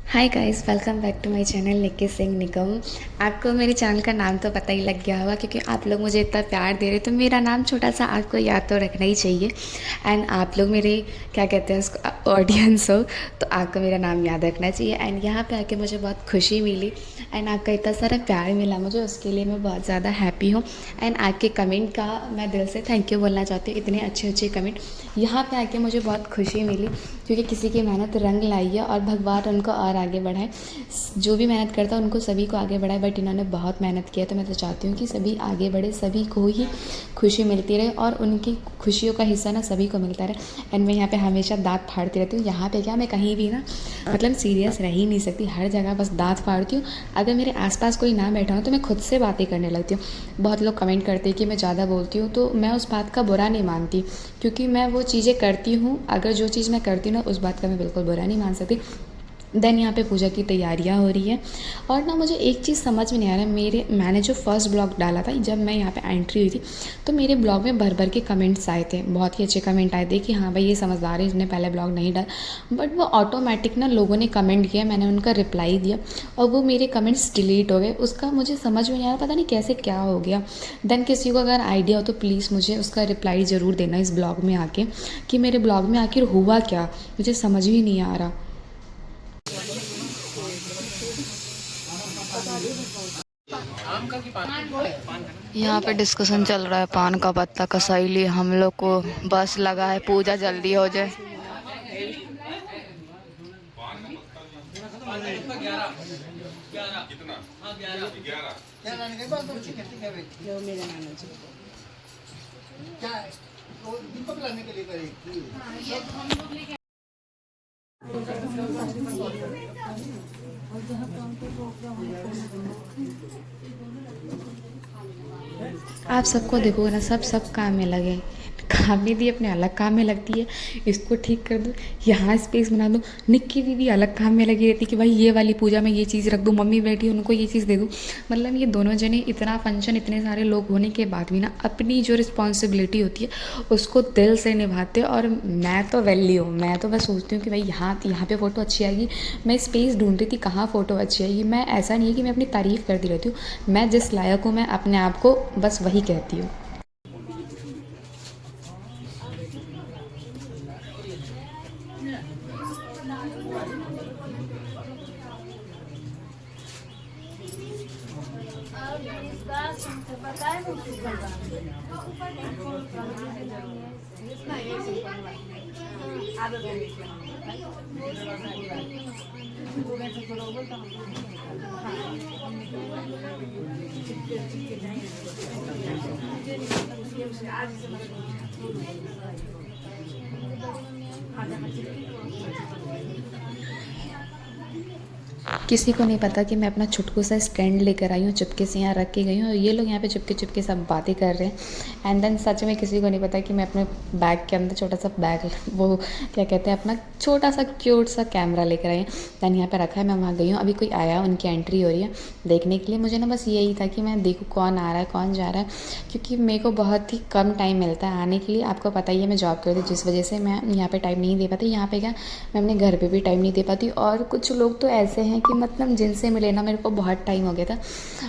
Hi guys, welcome back to my channel Nikki Singh Nigam. आपको मेरे channel का नाम तो पता ही लग गया होगा क्योंकि आप लोग मुझे इतना प्यार दे रहे, तो मेरा नाम छोटा सा आपको याद तो रखना ही चाहिए। एंड आप लोग मेरे क्या कहते हैं उसको ऑडियंस हो, तो आपको मेरा नाम याद रखना चाहिए। एंड यहाँ पे आके मुझे बहुत खुशी मिली एंड आपका इतना सारा प्यार मिला मुझे, उसके लिए मैं बहुत ज़्यादा हैप्पी हूँ। एंड आपके कमेंट का मैं दिल से थैंक यू बोलना चाहती हूँ। इतने अच्छे अच्छे कमेंट यहाँ पे आके मुझे बहुत खुशी मिली क्योंकि किसी की मेहनत रंग लाई है और भगवान उनको और आगे बढ़ाए। जो भी मेहनत करता है उनको सभी को आगे बढ़ाए, बट इन्होंने बहुत मेहनत किया, तो मैं तो चाहती हूँ कि सभी आगे बढ़े, सभी को ही खुशी मिलती रहे और उनकी खुशियों का हिस्सा ना सभी को मिलता रहे। एंड मैं यहाँ पे हमेशा दाँत फाड़ती रहती हूँ। यहाँ पे क्या, मैं कहीं भी ना मतलब सीरियस रह ही नहीं सकती, हर जगह बस दाँत फाड़ती हूँ। अगर मेरे आसपास कोई ना बैठा हो तो मैं खुद से बातें करने लगती हूँ। बहुत लोग कमेंट करते हैं कि मैं ज़्यादा बोलती हूँ, तो मैं उस बात का बुरा नहीं मानती क्योंकि मैं वो चीज़ें करती हूँ। अगर जो चीज़ मैं करती हूँ ना, उस बात का मैं बिल्कुल बुरा नहीं मान सकती। देन यहाँ पे पूजा की तैयारियाँ हो रही है और ना मुझे एक चीज़ समझ में नहीं आ रहा है। मैंने जो फर्स्ट ब्लॉग डाला था, जब मैं यहाँ पे एंट्री हुई थी, तो मेरे ब्लॉग में भर भर के कमेंट्स आए थे, बहुत ही अच्छे कमेंट आए थे कि हाँ भाई ये समझदार है, इसने पहले ब्लॉग नहीं डाला। बट वो ऑटोमेटिक ना लोगों ने कमेंट किया, मैंने उनका रिप्लाई दिया और वो मेरे कमेंट्स डिलीट हो गए। उसका मुझे समझ में नहीं आ रहा, पता नहीं कैसे क्या हो गया। देन किसी को अगर आइडिया हो तो प्लीज़ मुझे उसका रिप्लाई ज़रूर देना इस ब्लॉग में आके कि मेरे ब्लॉग में आखिर हुआ क्या, मुझे समझ ही नहीं आ रहा। यहाँ पे डिस्कशन चल रहा है पान का पत्ता का लिए हम लोग को बस लगा है, पूजा जल्दी हो जाए। आप सबको देखो ना, सब काम में लगे। काम दीदी अपने अलग काम में लगती है, इसको ठीक कर दो, यहाँ स्पेस बना दो। निक्की दीदी अलग काम में लगी रहती कि भाई ये वाली पूजा में ये चीज़ रख दूँ, मम्मी बैठी उनको ये चीज़ दे दूँ। मतलब ये दोनों जने इतना फंक्शन, इतने सारे लोग होने के बाद भी ना अपनी जो रिस्पॉन्सिबिलिटी होती है उसको दिल से निभाते। और मैं तो वैली हूँ, मैं तो बस सोचती हूँ कि भाई यहाँ पे फ़ोटो अच्छी आएगी। मैं स्पेस ढूंढ रही थी कहाँ फ़ोटो अच्छी आएगी। मैं ऐसा नहीं है कि मैं अपनी तारीफ़ करती रहती हूँ, मैं जिस लायक हूँ मैं अपने आप को बस वही कहती हूँ। किसी को नहीं पता कि मैं अपना छुटकू सा स्टैंड लेकर आई हूँ, चुपके से यहाँ रख के गई हूँ और ये लोग यहाँ पे चुपके चुपके सब बातें कर रहे हैं। एंड देन सच में किसी को नहीं पता कि मैं अपने बैग के अंदर छोटा सा बैग, वो क्या कहते हैं, अपना छोटा सा क्यूट सा कैमरा लेकर आई हूँ। दैन यहाँ पे रखा है, मैं वहाँ गई हूँ। अभी कोई आया, उनकी एंट्री हो रही है देखने के लिए। मुझे ना बस यही था कि मैं देखूँ कौन आ रहा है कौन जा रहा है, क्योंकि मेरे को बहुत ही कम टाइम मिलता है आने के लिए। आपको पता ही है मैं जॉब करती हूँ, जिस वजह से मैं यहाँ पे टाइम नहीं दे पाती। यहाँ पे क्या, मैं अपने घर पे भी टाइम नहीं दे पाती। और कुछ लोग तो ऐसे हैं कि मतलब जिनसे मिले ना मेरे को बहुत टाइम हो गया था।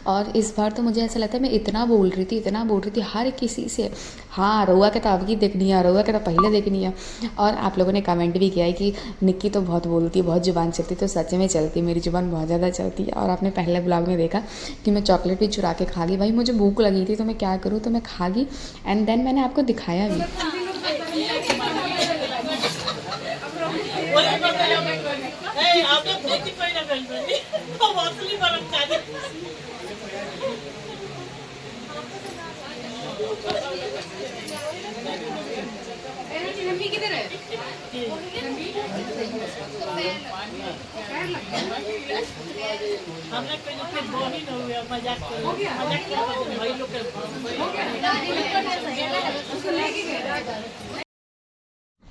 और इस बार तो मुझे ऐसा लगता है मैं इतना बोल रही थी हर किसी से, हाँ रउआ के तो आपकी देखनी है, रउआ के तो पहले देखनी है। और आप लोगों ने कमेंट भी किया है कि निक्की तो बहुत बोलती है, बहुत ज़ुबान चलती है। तो सच में चलती है, मेरी ज़ुबान बहुत ज़्यादा चलती है। और आपने पहले ब्लॉग में देखा कि मैं चॉकलेट भी चुरा के खा गई। भाई मुझे भूख लगी थी तो मैं क्या करूँ, तो मैं खा गई। एंड देन मैंने आपको दिखाया भी।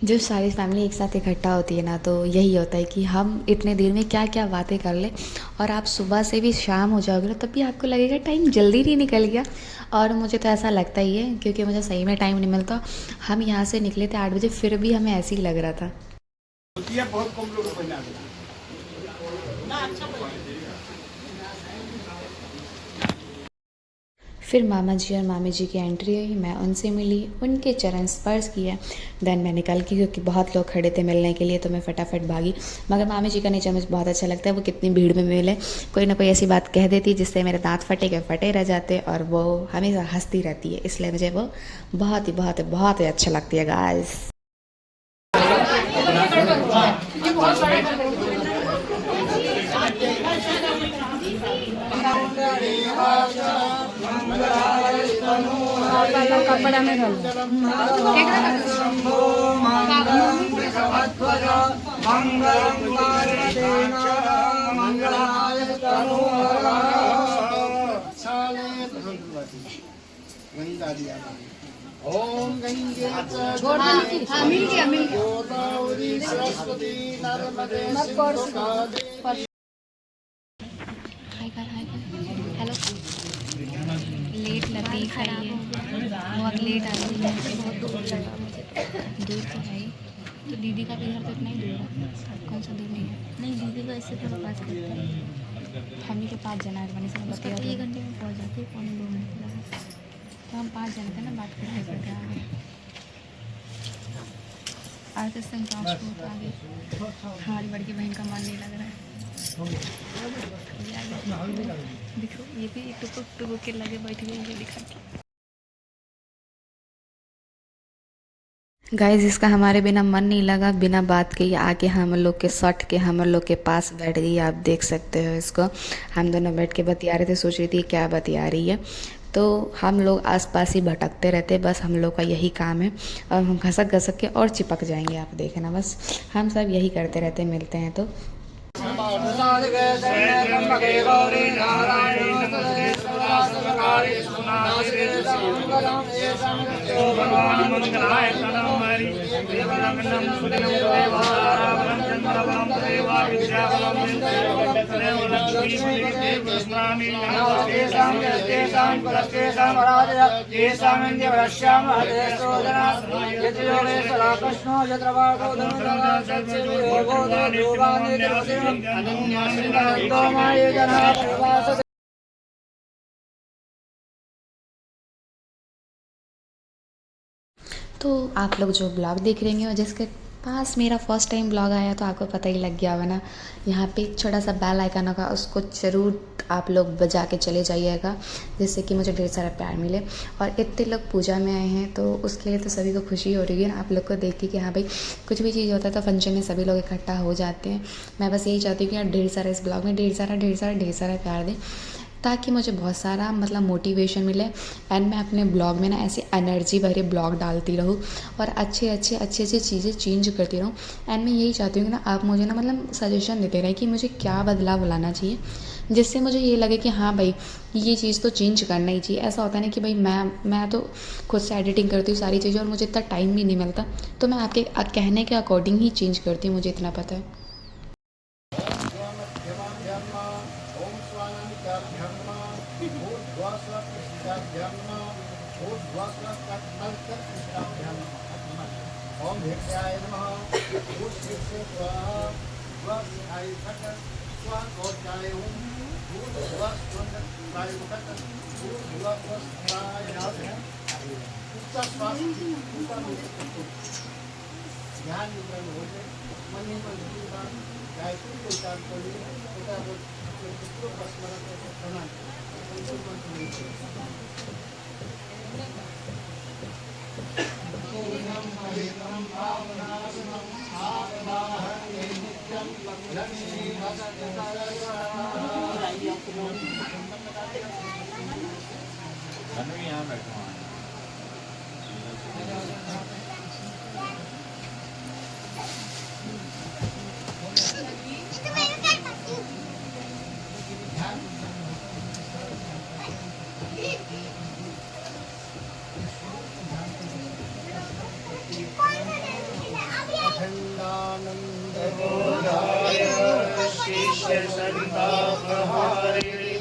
जब सारी फैमिली एक साथ इकट्ठा होती है ना, तो यही होता है कि हम इतने देर में क्या क्या बातें कर लें। और आप सुबह से भी शाम हो जाओगे ना, तब भी आपको लगेगा टाइम जल्दी नहीं निकल गया। और मुझे तो ऐसा लगता ही है, क्योंकि मुझे सही में टाइम नहीं मिलता। हम यहाँ से निकले थे 8 बजे, फिर भी हमें ऐसे ही लग रहा था। बहुत कम लोग बना फिर मामा जी और मामी जी की एंट्री हुई, मैं उनसे मिली, उनके चरण स्पर्श किए। देन मैं निकल गई, क्योंकि बहुत लोग खड़े थे मिलने के लिए, तो मैं फटाफट भागी। मगर मामी जी का नेचर मुझे बहुत अच्छा लगता है, वो कितनी भीड़ में मिले कोई ना कोई ऐसी बात कह देती जिससे मेरे दांत फटे के फटे रह जाते, और वो हमेशा हंसती रहती है, इसलिए मुझे वो बहुत ही बहुत बहुत ही अच्छा लगती है गाइस। कपड़ा में ओम गंगे गोदावरी सरस्वती नर्मदे हेलो, लेट लतीफ़ आई है, बहुत लेट आ गई है, बहुत दूर तो है ही। तो दीदी का भी घर तो इतना ही दूर है, कौन सा दूर नहीं है? नहीं, दीदी का इससे थोड़ा पास करता है। हम ही के 5 जना है, बनी से उसका 1 घंटे में पहुंच जाते हैं, 1.5 घंटे लगा। तो हम 5 जने थे ना, बात करते करते आ गए। आज से हम पाँच मिनट आ गए। हमारी बड़ी बहन का मन नहीं लग रहा है। देखो, ये भी टुकुक टुकुक के लगे बैठ गई है दिखा के। गाइस, इसका हमारे बिना मन नहीं लगा, बिना बात के ही आके हम लोग के सट के हम लोग के पास बैठ गई। आप देख सकते हो इसको। हम दोनों बैठ के बतिया रहे थे, सोच रही थी क्या बतिया रही है। तो हम लोग आसपास ही भटकते रहते, बस हम लोग का यही काम है। और हम घसक घसक के और चिपक जाएंगे, आप देखना, बस हम सब यही करते रहते, मिलते हैं तो। तो आप लोग जो ब्लॉग देख रहे हैं, और जिसके पास मेरा फर्स्ट टाइम ब्लॉग आया, तो आपको पता ही लग गया होगा ना। यहाँ पे एक छोटा सा बेल आइकन होगा, उसको ज़रूर आप लोग बजा के चले जाइएगा, जिससे कि मुझे ढेर सारा प्यार मिले। और इतने लोग पूजा में आए हैं, तो उसके लिए तो सभी को खुशी हो रही है आप लोग को देख के कि हाँ भाई, कुछ भी चीज़ होता है तो फंक्शन में सभी लोग इकट्ठा हो जाते हैं। मैं बस यही चाहती हूँ कि यार ढेर सारा इस ब्लॉग में ढेर सारा प्यार दें, ताकि मुझे बहुत सारा मतलब मोटिवेशन मिले। एंड मैं अपने ब्लॉग में ना ऐसे एनर्जी भरे ब्लॉग डालती रहूँ, और अच्छे चीज़ें चेंज करती रहूँ। एंड मैं यही चाहती हूँ कि ना आप मुझे ना मतलब सजेशन देते रहें कि मुझे क्या बदलाव लाना चाहिए, जिससे मुझे ये लगे कि हाँ भाई, ये चीज़ तो चेंज करना ही चाहिए। ऐसा होता है ना कि भाई मैं तो खुद से एडिटिंग करती हूँ सारी चीज़ें, और मुझे इतना टाइम भी नहीं मिलता, तो मैं आपके कहने के अकॉर्डिंग ही चेंज करती हूँ, मुझे इतना पता है। ओम भेक्षाय नमः भूषिष्य स्वाहा स्वास्थाय खट स्वाकोचाय ओम भूस्वास्थाय खट भूस्वास्थाय उत्तर स्वास्थ्य ऊपर ध्यान निकल हो जाए मन ही मन की बात गायत्री को उच्चारण करिए उनका पुत्र का स्मरण करके प्रणाम बोधाय शिष्य संतापहारिणे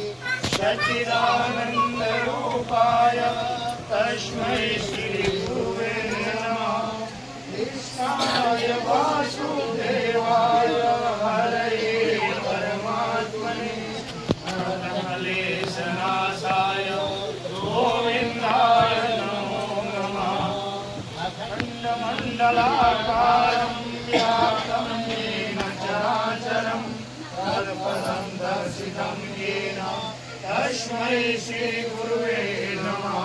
सच्चिदानंद रूपाय तस्मै श्री गुरुवे नमः। कृष्णाय वासुदेवाय हरये परमात्मने क्लेशनाशाय गोविन्दाय नमो नमः। अखण्डमण्डलाकारं व्याप्तं येन चराचरं तत्पदं दर्शितं येन तस्मै श्रीगुरुवे नमः।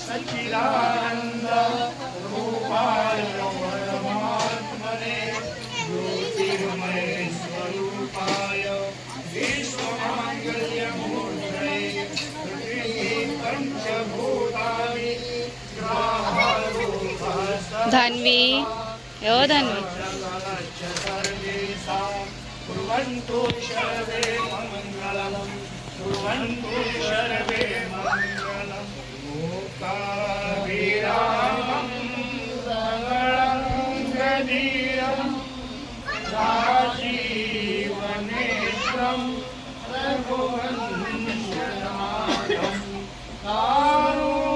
सच्चिदानन्द रूपाय परमात्मने ज्योतिर्मय स्वरूपाय विश्वमाङ्गल्यमूर्तये पञ्चभूतानि ग्राहरूपः धन्वी यो धन्वी सर्वेषां कुर्वन्तु सर्वे मङ्गलं कुर्वन्तु सर्वे मङ्गलं मूकाभिरामं सगलं गदीरं राजीवनेत्रं रघुवंशनाथं कारुण्यरूपं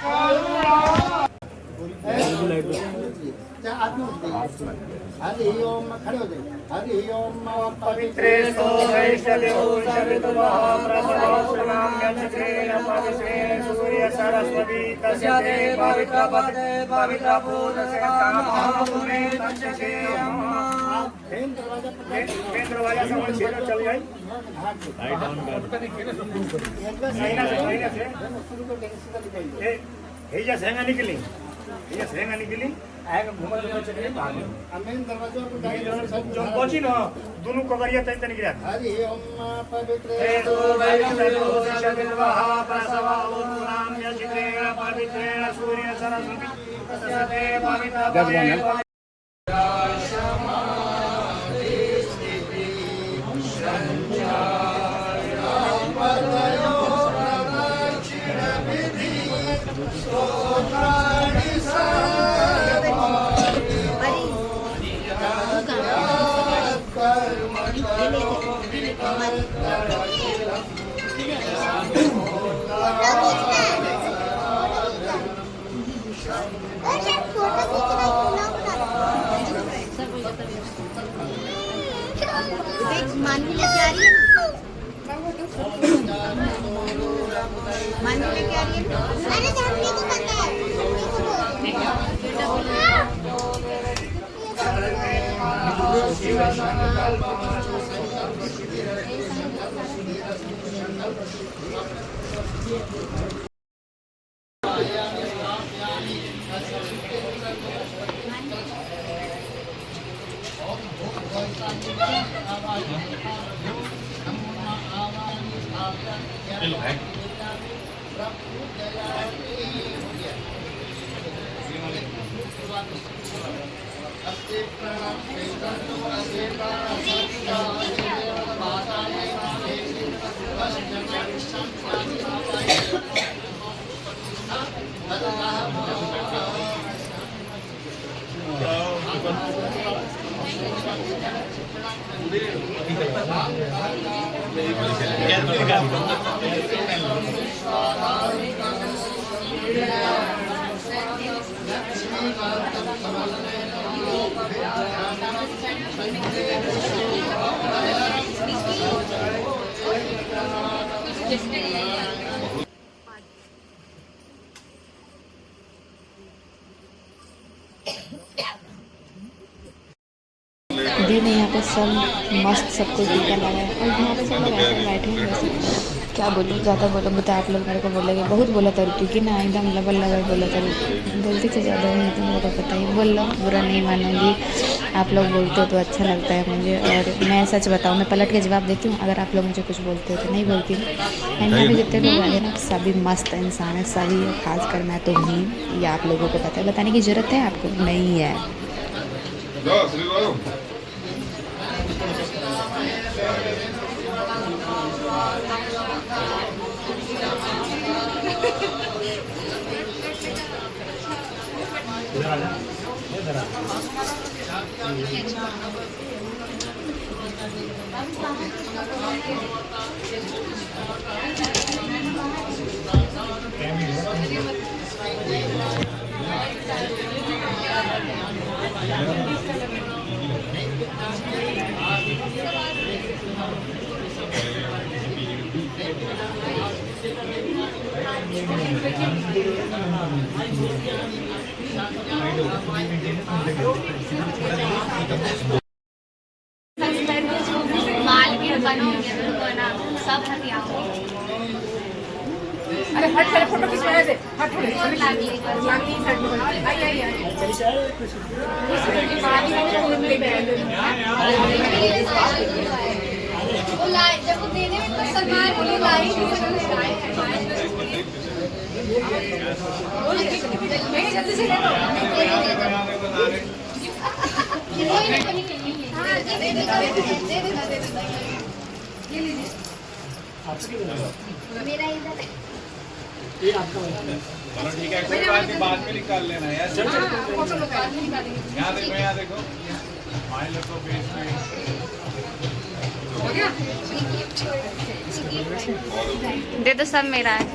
करुणा हरि ओम खड़े हो जाइए। हरि ओम पवित्रे सोमैषदेव शरदुमः प्रसवोऽस्माम्यच्छ्रेण पवित्रेण सूर्य सरस्वती तस्य ते पवित्रपदे पवित्रभूतस्य कामहापुरे तस्य मेन दरवाजा समझ छेड़ा चल जाए। लाइट डाउन कर हे जा सेंगा निकली ये सेंगा निकली आएगा घूमल में चले भागे मेन दरवाजा पर जाइए जो पहुंची ना दोनों कवरिया तय तय गिरा। हरि ओम पवित्रे तो वैष्णव शबिलवहा प्रसवावुनाम यचित्रेण पवित्रेण सूर्य सरस्वती तस्ते पवित्र मानवी लेके आ रही है मानवी लेके आ रही है। अरे धरती को पता है दिन यहाँ पे सब मस्त सब कुछ टीका लगा है और यहाँ पे सब लोग ऐसे बैठे हैं वैसे क्या बोलूँ, ज़्यादा बोलूँगी तो आप लोग मेरे को बोलेंगे बहुत बोला था क्योंकि ना एकदम लबल लबल बोला था, गलती से ज़्यादा हुई तो मेरे को पता ही, बोल लो बुरा नहीं मानूंगी, आप लोग बोलते हो तो अच्छा लगता है मुझे। और मैं सच बताऊँ, मैं पलट के जवाब देती हूँ, अगर आप लोग मुझे कुछ बोलते हो तो नहीं बोलती हूँ। एंड यहाँ पे जितने लोग आए ना सभी मस्त इंसान है, सभी, खासकर मैं तो हूँ, ये आप लोगों को पता है, बताने की ज़रूरत है आपको नहीं है। माल के बनोगे बना सब हटिया अरे हट पहले फोटो खिंचवाने दे हट थोड़े लागी साइड में आई आई आई पानी में फोन ले बैठ वो लाई जब वो देने में तो सरकार बोली लाई मैं जल्दी से ले लो हाँ दे देगा ये लीजिए मेरा इधर चलो ठीक है कोई बात नहीं बाद में निकाल लेना यार फोटो लो बाद में निकालेंगे यहाँ देखो माइल रखो फेस पे हो गया दे दो सब मेरा है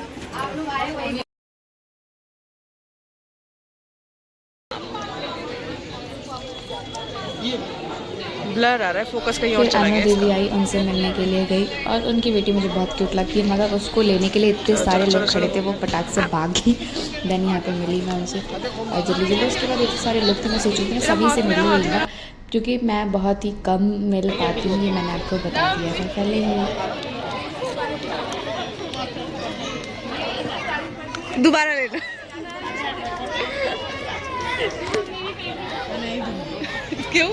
ब्लर आ रहा है फोकस कहीं और फिर चला अनु गया दीदी आई, उनसे मिलने के लिए गई और उनकी बेटी मुझे बहुत क्यूट लगती है, मगर उसको लेने के लिए इतने सारे लोग खड़े थे, वो फटाक से भाग गई। देन यहाँ पे मिली मैं उनसे और जल्दी जल्दी उसके बाद इतने सारे लोग थे, मैं सोची थी सभी से मिल लूँगा क्योंकि मैं बहुत ही कम मिल पाती हूँ, ये मैंने आपको बता दिया था पहले ही। दोबारा ले लो क्यों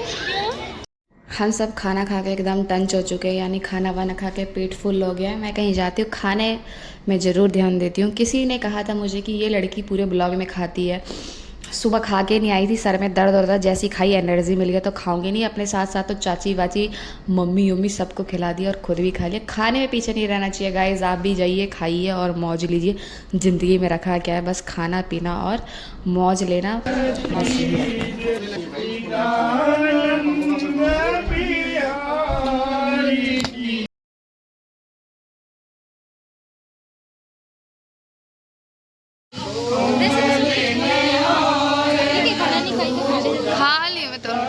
हम सब खाना खा के एकदम टंच हो चुके हैं, यानी खाना वाना खा के पेट फुल हो गया है। मैं कहीं जाती हूँ खाने में ज़रूर ध्यान देती हूँ। किसी ने कहा था मुझे कि ये लड़की पूरे ब्लॉग में खाती है। सुबह खा के नहीं आई थी, सर में दर्द हो रहा था, जैसी खाई एनर्जी मिल गया तो खाऊंगी नहीं। अपने साथ साथ तो चाची वाची मम्मी उम्मी सबको खिला दिया और खुद भी खा लिया। खाने में पीछे नहीं रहना चाहिए गाइस, आप भी जाइए खाइए और मौज लीजिए। ज़िंदगी में रखा क्या है, बस खाना पीना और मौज लेना, बस खा लिया मैं तो।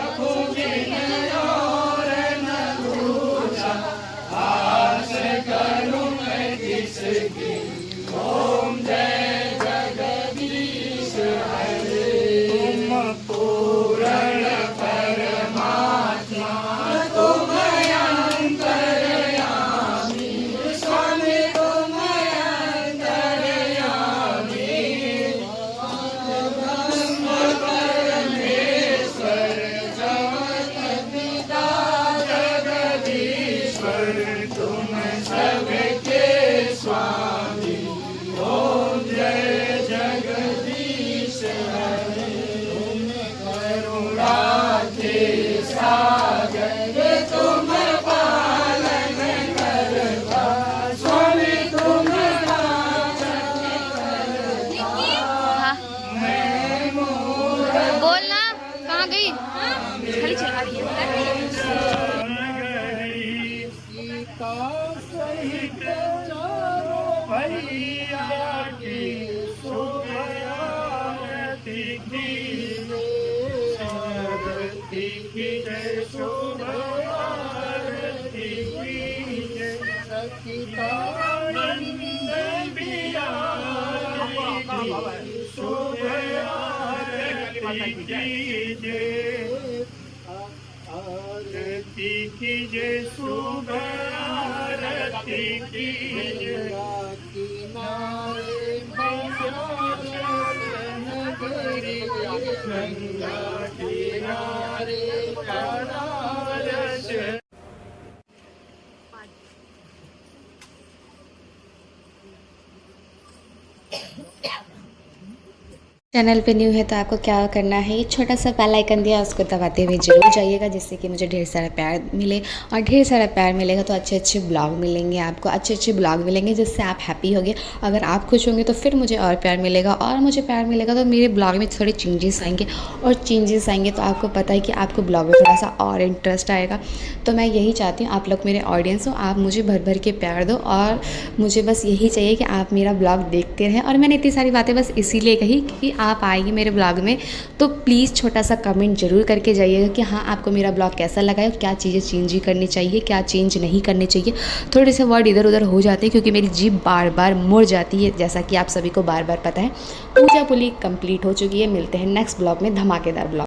बोलना कहाँ गई, खाली चला रही है। आरती कीजिए सुबह आरती कीजिए किनारे नगरी गंगा किनारे बनारस। चैनल पे न्यू है तो आपको क्या करना है, ये छोटा सा बेल आइकन दिया उसको दबाते हुए जरूर जाइएगा, जिससे कि मुझे ढेर सारा प्यार मिले। और ढेर सारा प्यार मिलेगा तो अच्छे अच्छे ब्लॉग मिलेंगे आपको, अच्छे अच्छे ब्लॉग मिलेंगे जिससे आप हैप्पी होंगे। अगर आप खुश होंगे तो फिर मुझे और प्यार मिलेगा, और मुझे प्यार मिलेगा तो मेरे ब्लॉग में थोड़े चेंजेस आएंगे, और चेंजेस आएंगे तो आपको पता है कि आपको ब्लॉग में थोड़ा सा और इंटरेस्ट आएगा। तो मैं यही चाहती हूँ आप लोग मेरे ऑडियंस हो, आप मुझे भर भर के प्यार दो, और मुझे बस यही चाहिए कि आप मेरा ब्लॉग देखते रहें। और मैंने इतनी सारी बातें बस इसीलिए कही कि आप आएंगे मेरे ब्लॉग में, तो प्लीज़ छोटा सा कमेंट जरूर करके जाइएगा कि हाँ आपको मेरा ब्लॉग कैसा लगा है, क्या चीज़ें चेंज करनी चाहिए, क्या चेंज नहीं करनी चाहिए। थोड़े से वर्ड इधर उधर हो जाते हैं क्योंकि मेरी जीभ बार बार मुड़ जाती है, जैसा कि आप सभी को बार बार पता है। पूजा पुली कंप्लीट हो चुकी है। मिलते हैं नेक्स्ट ब्लॉग में, धमाकेदार ब्लॉग।